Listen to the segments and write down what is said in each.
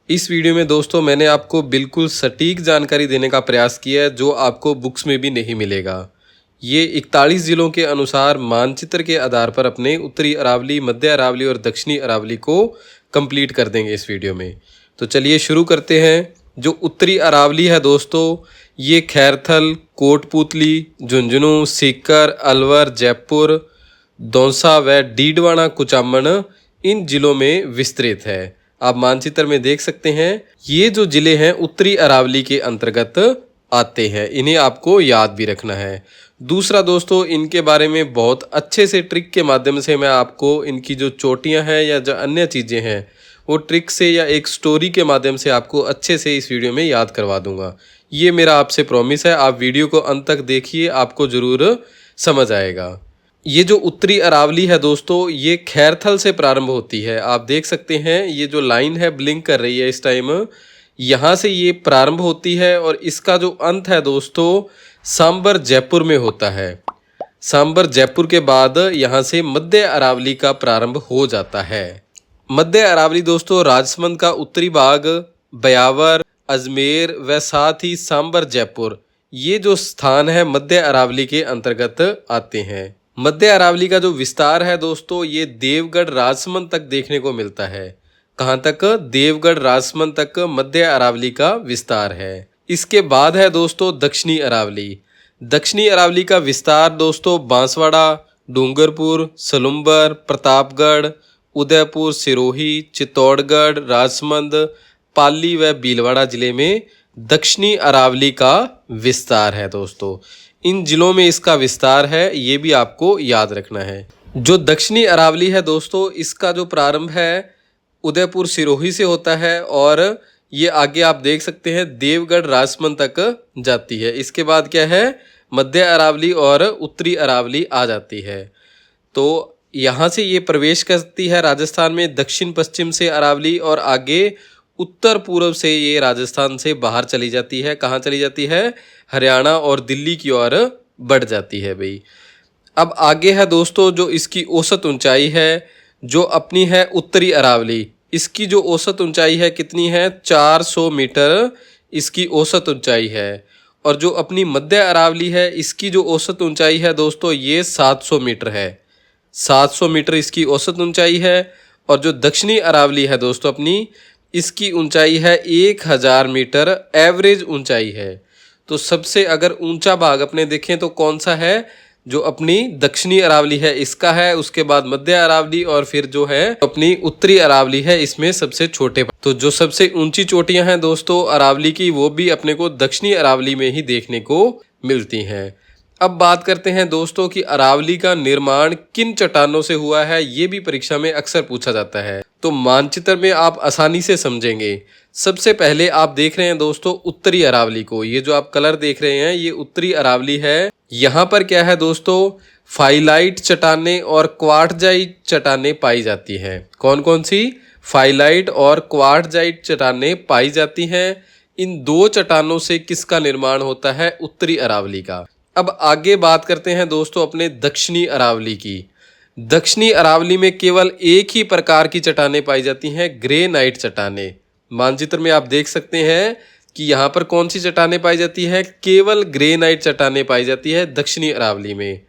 इस वीडियो में दोस्तों मैंने आपको बिल्कुल सटीक जानकारी देने का प्रयास किया है जो आपको बुक्स में भी नहीं मिलेगा। ये 41 जिलों के अनुसार मानचित्र के आधार पर अपने उत्तरी अरावली, मध्य अरावली और दक्षिणी अरावली को कंप्लीट कर देंगे इस वीडियो में। तो चलिए शुरू करते हैं। जो उत्तरी अरावली है दोस्तों, ये खैरथल, कोटपूतली, झुंझुनू, सीकर, अलवर, जयपुर, दौसा व डीडवाना कुचामन इन जिलों में विस्तृत है। आप मानचित्र में देख सकते हैं ये जो जिले हैं उत्तरी अरावली के अंतर्गत आते हैं। इन्हें आपको याद भी रखना है। दूसरा दोस्तों, इनके बारे में बहुत अच्छे से ट्रिक के माध्यम से मैं आपको इनकी जो चोटियां हैं या जो अन्य चीज़ें हैं वो ट्रिक से या एक स्टोरी के माध्यम से आपको अच्छे से इस वीडियो में याद करवा दूंगा। ये मेरा आपसे प्रॉमिस है। आप वीडियो को अंत तक देखिए, आपको ज़रूर समझ आएगा। ये जो उत्तरी अरावली है दोस्तों, ये खैरथल से प्रारंभ होती है। आप देख सकते हैं ये जो लाइन है ब्लिंक कर रही है इस टाइम, यहाँ से ये प्रारंभ होती है और इसका जो अंत है दोस्तों सांबर जयपुर में होता है। सांबर जयपुर के बाद यहाँ से मध्य अरावली का प्रारंभ हो जाता है। मध्य अरावली दोस्तों राजसमंद का उत्तरी भाग, ब्यावर, अजमेर व साथ ही सांबर जयपुर, ये जो स्थान है मध्य अरावली के अंतर्गत आते हैं। मध्य अरावली का जो विस्तार है दोस्तों, ये देवगढ़ राजसमंद तक देखने को मिलता है। कहाँ तक? देवगढ़ राजसमंद तक मध्य अरावली का विस्तार है। इसके बाद है दोस्तों दक्षिणी अरावली। दक्षिणी अरावली का विस्तार दोस्तों बांसवाड़ा, डूंगरपुर, सलुम्बर, प्रतापगढ़, उदयपुर, सिरोही, चित्तौड़गढ़, राजसमंद, पाली व भीलवाड़ा जिले में दक्षिणी अरावली का विस्तार है दोस्तों। इन जिलों में इसका विस्तार है, ये भी आपको याद रखना है। जो दक्षिणी अरावली है दोस्तों, इसका जो प्रारंभ है उदयपुर सिरोही से होता है और ये आगे आप देख सकते हैं देवगढ़ राजसमंद तक जाती है। इसके बाद क्या है, मध्य अरावली और उत्तरी अरावली आ जाती है। तो यहाँ से ये प्रवेश करती है राजस्थान में, दक्षिण पश्चिम से अरावली, और आगे उत्तर पूर्व से ये राजस्थान से बाहर चली जाती है। कहाँ चली जाती है? हरियाणा और दिल्ली की ओर बढ़ जाती है भाई। अब आगे है दोस्तों जो इसकी औसत ऊंचाई है, जो अपनी है उत्तरी अरावली, इसकी जो औसत ऊंचाई है कितनी है? 400 मीटर इसकी औसत ऊंचाई है। और जो अपनी मध्य अरावली है, इसकी जो औसत ऊंचाई है दोस्तों ये 700 मीटर है। 700 मीटर इसकी औसत ऊंचाई है। और जो दक्षिणी अरावली है दोस्तों अपनी, इसकी ऊंचाई है 1000 मीटर एवरेज ऊंचाई है। तो सबसे अगर ऊंचा भाग अपने देखें तो कौन सा है? जो अपनी दक्षिणी अरावली है इसका है, उसके बाद मध्य अरावली, और फिर जो है अपनी उत्तरी अरावली है इसमें सबसे छोटे। तो जो सबसे ऊंची चोटियां हैं दोस्तों अरावली की, वो भी अपने को दक्षिणी अरावली में ही देखने को मिलती हैं। अब बात करते हैं दोस्तों कि अरावली का निर्माण किन चट्टानों से हुआ है। ये भी परीक्षा में अक्सर पूछा जाता है, तो मानचित्र में आप आसानी से समझेंगे। सबसे पहले आप देख रहे हैं दोस्तों उत्तरी अरावली को। ये जो आप कलर देख रहे हैं ये उत्तरी अरावली है। यहाँ पर क्या है दोस्तों, फाइलाइट चट्टानें और क्वार्टजाइट चट्टानें पाई जाती हैं। कौन कौन सी? फाइलाइट और क्वार्टजाइट चट्टानें पाई जाती हैं। इन दो चट्टानों से किसका निर्माण होता है? उत्तरी अरावली का। अब आगे बात करते हैं दोस्तों अपने दक्षिणी अरावली की। दक्षिणी अरावली में केवल एक ही प्रकार की चट्टानें पाई जाती हैं, ग्रेनाइट चट्टानें। मानचित्र में आप देख सकते हैं कि यहाँ पर कौन सी चट्टानें पाई जाती है? केवल ग्रेनाइट चट्टानें पाई जाती है दक्षिणी अरावली में।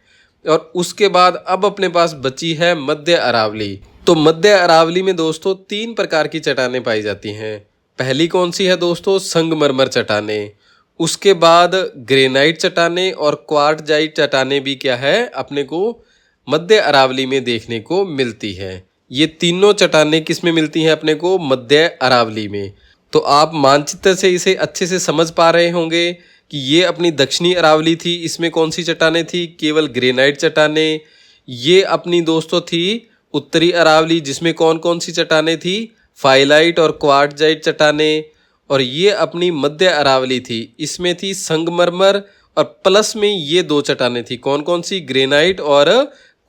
और उसके बाद अब अपने पास बची है मध्य अरावली। तो मध्य अरावली में दोस्तों 3 प्रकार की चट्टानें पाई जाती हैं। पहली कौन सी है दोस्तों? संगमरमर चट्टानें। उसके बाद ग्रेनाइट चट्टानें और क्वार्टजाइट चट्टानें भी क्या है अपने को मध्य अरावली में देखने को मिलती है। ये तीनों चट्टानें किस में मिलती हैं अपने को? मध्य अरावली में। तो आप मानचित्र से इसे अच्छे से समझ पा रहे होंगे कि ये अपनी दक्षिणी अरावली थी, इसमें कौन सी चट्टानें थी? केवल ग्रेनाइट चट्टानें। ये अपनी दोस्तों थी उत्तरी अरावली, जिसमें कौन कौन सी चट्टानें थी? फाइलाइट और क्वार्टजाइट चट्टानें। और ये अपनी मध्य अरावली थी, इसमें थी संगमरमर, और प्लस में ये 2 चट्टानें थी। कौन कौन सी? ग्रेनाइट और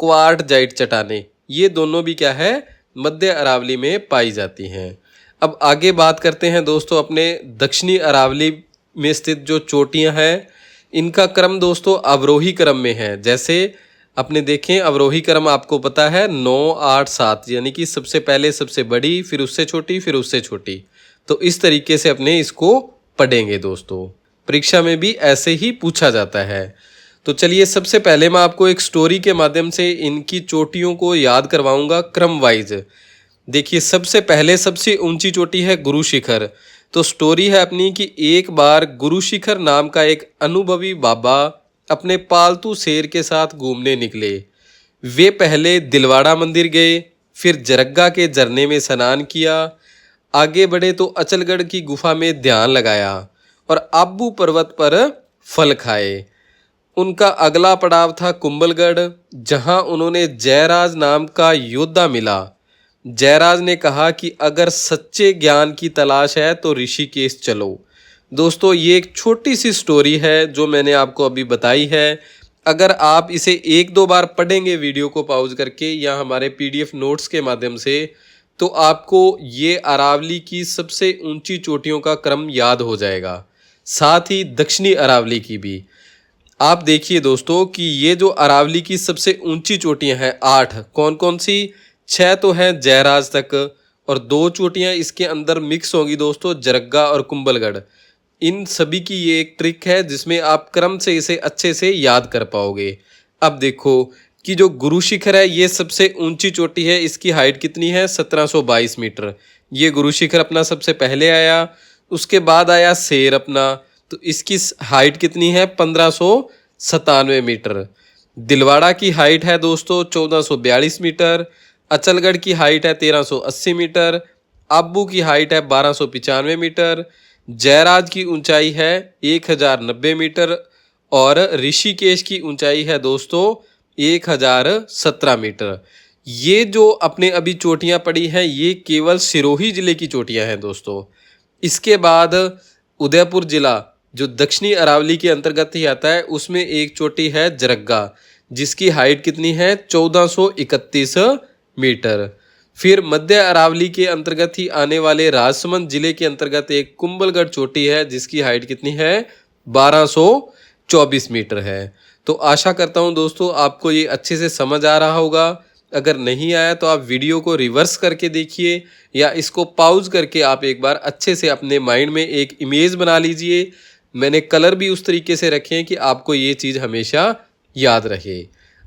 क्वार्टजाइट चट्टानें। ये दोनों भी क्या है? मध्य अरावली में पाई जाती हैं। अब आगे बात करते हैं दोस्तों अपने दक्षिणी अरावली में स्थित जो चोटियां हैं, इनका क्रम दोस्तों अवरोही क्रम में है। जैसे अपने देखें अवरोही क्रम आपको पता है 9, 8, 7, यानी कि सबसे पहले सबसे बड़ी, फिर उससे छोटी, फिर उससे छोटी। तो इस तरीके से अपने इसको पढ़ेंगे दोस्तों। परीक्षा में भी ऐसे ही पूछा जाता है। तो चलिए सबसे पहले मैं आपको एक स्टोरी के माध्यम से इनकी चोटियों को याद करवाऊंगा क्रम वाइज। देखिए सबसे पहले सबसे ऊंची चोटी है गुरु शिखर। तो स्टोरी है अपनी कि एक बार गुरु शिखर नाम का एक अनुभवी बाबा अपने पालतू शेर के साथ घूमने निकले। वे पहले दिलवाड़ा मंदिर गए, फिर जरग्गा के झरने में स्नान किया, आगे बढ़े तो अचलगढ़ की गुफा में ध्यान लगाया और आबू पर्वत पर फल खाए। उनका अगला पड़ाव था कुंभलगढ़, जहां उन्होंने जयराज नाम का योद्धा मिला। जयराज ने कहा कि अगर सच्चे ज्ञान की तलाश है तो ऋषिकेश चलो। दोस्तों ये एक छोटी सी स्टोरी है जो मैंने आपको अभी बताई है। अगर आप इसे एक दो बार पढ़ेंगे वीडियो को पॉज करके या हमारे पीडीएफ नोट्स के माध्यम से, तो आपको ये अरावली की सबसे ऊंची चोटियों का क्रम याद हो जाएगा, साथ ही दक्षिणी अरावली की भी। आप देखिए दोस्तों कि ये जो अरावली की सबसे ऊंची चोटियां हैं 8, कौन कौन सी? 6 तो हैं जयराज तक और 2 चोटियां इसके अंदर मिक्स होंगी दोस्तों, जरग्गा और कुंभलगढ़। इन सभी की ये एक ट्रिक है जिसमें आप क्रम से इसे अच्छे से याद कर पाओगे। अब देखो कि जो गुरु शिखर है ये सबसे ऊंची चोटी है। इसकी हाइट कितनी है? 1722 मीटर। ये गुरु शिखर अपना सबसे पहले आया। उसके बाद आया शेर अपना, तो इसकी हाइट कितनी है? 1597 मीटर। दिलवाड़ा की हाइट है दोस्तों 1442 मीटर। अचलगढ़ की हाइट है 1380 मीटर। आबू की हाइट है 1295 मीटर। जयराज की ऊंचाई है 1090 मीटर और ऋषिकेश की ऊंचाई है दोस्तों 1017 मीटर। ये जो अपने अभी चोटियां पड़ी हैं ये केवल सिरोही जिले की चोटियां हैं दोस्तों। इसके बाद उदयपुर जिला जो दक्षिणी अरावली के अंतर्गत ही आता है, उसमें एक चोटी है जरग्गा, जिसकी हाइट कितनी है? 1431 मीटर। फिर मध्य अरावली के अंतर्गत ही आने वाले राजसमंद जिले के अंतर्गत एक कुंभलगढ़ चोटी है जिसकी हाइट कितनी है? 1224 मीटर है। तो आशा करता हूं दोस्तों आपको ये अच्छे से समझ आ रहा होगा। अगर नहीं आया तो आप वीडियो को रिवर्स करके देखिए या इसको पॉज करके आप एक बार अच्छे से अपने माइंड में एक इमेज बना लीजिए। मैंने कलर भी उस तरीके से रखे हैं कि आपको ये चीज़ हमेशा याद रहे।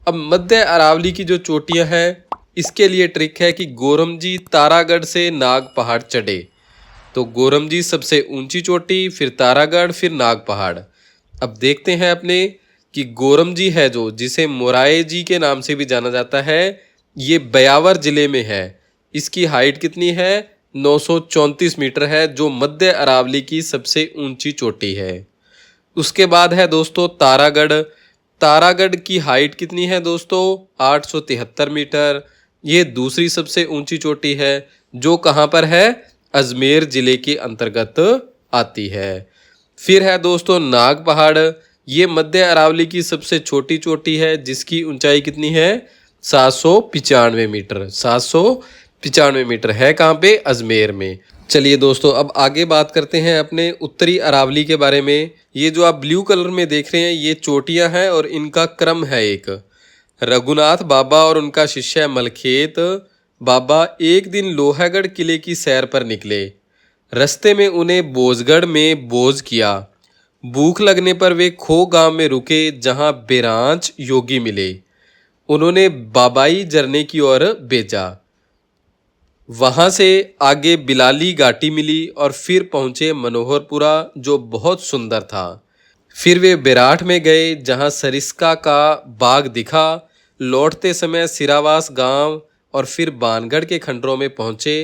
अब मध्य अरावली की जो चोटियां हैं इसके लिए ट्रिक है कि गोरमजी तारागढ़ से नाग पहाड़ चढ़े। तो गोरमजी सबसे ऊंची चोटी, फिर तारागढ़, फिर नाग पहाड़। अब देखते हैं अपने कि गोरमजी है जो, जिसे मोराए जी के नाम से भी जाना जाता है, ये ब्यावर जिले में है। इसकी हाइट कितनी है? 934 मीटर है, जो मध्य अरावली की सबसे ऊंची चोटी है। उसके बाद है दोस्तों तारागढ़। तारागढ़ की हाइट कितनी है दोस्तों? 873 मीटर। ये दूसरी सबसे ऊंची चोटी है जो कहाँ पर है? अजमेर जिले के अंतर्गत आती है। फिर है दोस्तों नाग पहाड़। ये मध्य अरावली की सबसे छोटी चोटी है जिसकी ऊंचाई कितनी है? 795 मीटर। 795 मीटर है कहाँ पे? अजमेर में। चलिए दोस्तों अब आगे बात करते हैं अपने उत्तरी अरावली के बारे में। ये जो आप ब्लू कलर में देख रहे हैं ये चोटियां हैं और इनका क्रम है एक। रघुनाथ बाबा और उनका शिष्य मलखेत बाबा एक दिन लोहागढ़ किले की सैर पर निकले। रास्ते में उन्हें बोझगढ़ में बोझ किया। भूख लगने पर वे खो गांव में रुके जहां बेरांच योगी मिले। उन्होंने बाबाई झरने की ओर भेजा। वहां से आगे बिलाली घाटी मिली और फिर पहुंचे मनोहरपुरा जो बहुत सुंदर था। फिर वे बेराठ में गए जहां सरिस्का का बाग दिखा। लौटते समय सिरावास गांव और फिर बानगढ़ के खंडरों में पहुंचे।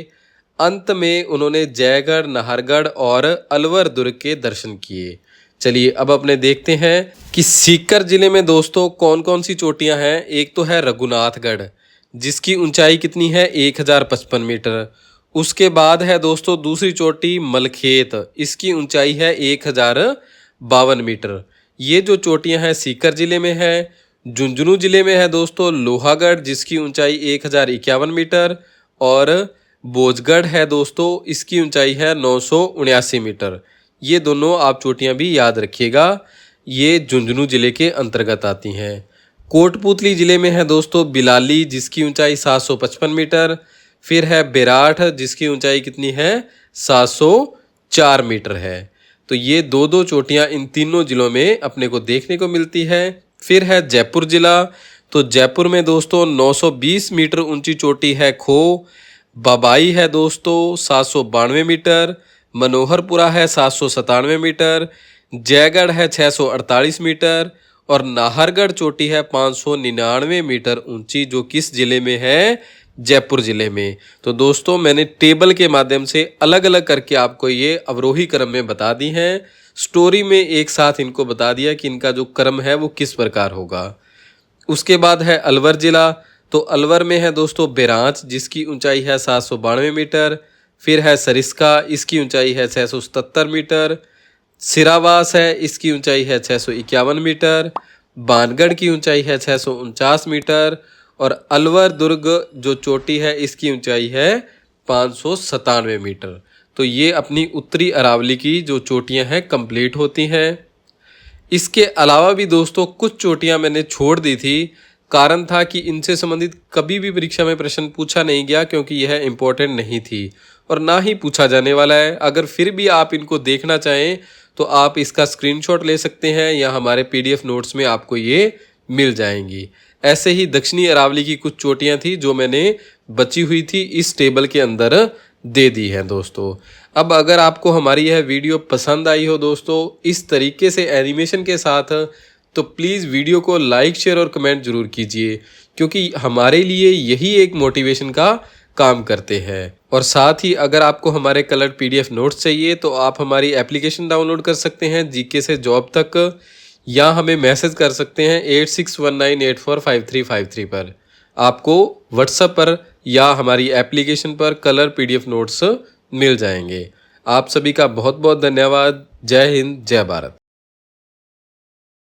अंत में उन्होंने जयगढ़, नाहरगढ़ और अलवर दुर्ग के दर्शन किए। चलिए अब अपने देखते हैं कि सीकर जिले में दोस्तों कौन कौन सी चोटियां हैं। एक तो है रघुनाथगढ़ जिसकी ऊंचाई कितनी है? 1055 मीटर। उसके बाद है दोस्तों दूसरी चोटी मलखेत, इसकी ऊंचाई है 1052 मीटर। ये जो चोटियां हैं सीकर जिले में है। झुंझुनू जिले में है दोस्तों लोहागढ़ जिसकी ऊंचाई 1051 मीटर और बोझगढ़ है दोस्तों, इसकी ऊंचाई है 979 मीटर। ये दोनों आप चोटियां भी याद रखिएगा, ये झुंझुनू जिले के अंतर्गत आती हैं। कोटपूतली जिले में है दोस्तों बिलाली जिसकी ऊंचाई 755 मीटर। फिर है बेराठ जिसकी ऊंचाई कितनी है? 704 मीटर है। तो ये दो दो चोटियां इन तीनों जिलों में अपने को देखने को मिलती है। फिर है जयपुर जिला। तो जयपुर में दोस्तों 920 मीटर ऊंची चोटी है खो। बबाई है दोस्तों 792 मीटर। मनोहरपुरा है 797 मीटर। जयगढ़ है 648 मीटर। और नाहरगढ़ चोटी है 599 मीटर ऊंची, जो किस जिले में है? जयपुर जिले में। तो दोस्तों मैंने टेबल के माध्यम से अलग अलग करके आपको ये अवरोही क्रम में बता दी हैं। स्टोरी में एक साथ इनको बता दिया कि इनका जो क्रम है वो किस प्रकार होगा। उसके बाद है अलवर जिला। तो अलवर में है दोस्तों बेरांच, जिसकी ऊंचाई है 792 मीटर। फिर है सरिस्का, इसकी ऊंचाई है 677 मीटर। सिरावास है, इसकी ऊंचाई है 651 मीटर। बानगढ़ की ऊंचाई है 649 मीटर। और अलवर दुर्ग जो चोटी है इसकी ऊंचाई है 597 मीटर। तो ये अपनी उत्तरी अरावली की जो चोटियां हैं कंप्लीट होती हैं। इसके अलावा भी दोस्तों कुछ चोटियां मैंने छोड़ दी थी। कारण था कि इनसे संबंधित कभी भी परीक्षा में प्रश्न पूछा नहीं गया, क्योंकि यह इम्पोर्टेंट नहीं थी और ना ही पूछा जाने वाला है। अगर फिर भी आप इनको देखना चाहें तो आप इसका स्क्रीनशॉट ले सकते हैं, या हमारे PDF नोट्स में आपको ये मिल जाएंगी। ऐसे ही दक्षिणी अरावली की कुछ चोटियां थी जो मैंने बची हुई थी इस टेबल के अंदर दे दी है दोस्तों। अब अगर आपको हमारी यह वीडियो पसंद आई हो दोस्तों इस तरीके से एनिमेशन के साथ, तो प्लीज़ वीडियो को लाइक शेयर और कमेंट जरूर कीजिए, क्योंकि हमारे लिए यही एक मोटिवेशन का काम करते हैं। और साथ ही अगर आपको हमारे कलर्ड PDF नोट्स चाहिए तो आप हमारी एप्लीकेशन डाउनलोड कर सकते हैं GK से जॉब तक, या हमें मैसेज कर सकते हैं 8619845353 पर। आपको व्हाट्सएप पर या हमारी एप्लीकेशन पर कलर PDF नोट्स मिल जाएंगे। आप सभी का बहुत बहुत धन्यवाद। जय हिंद, जय भारत।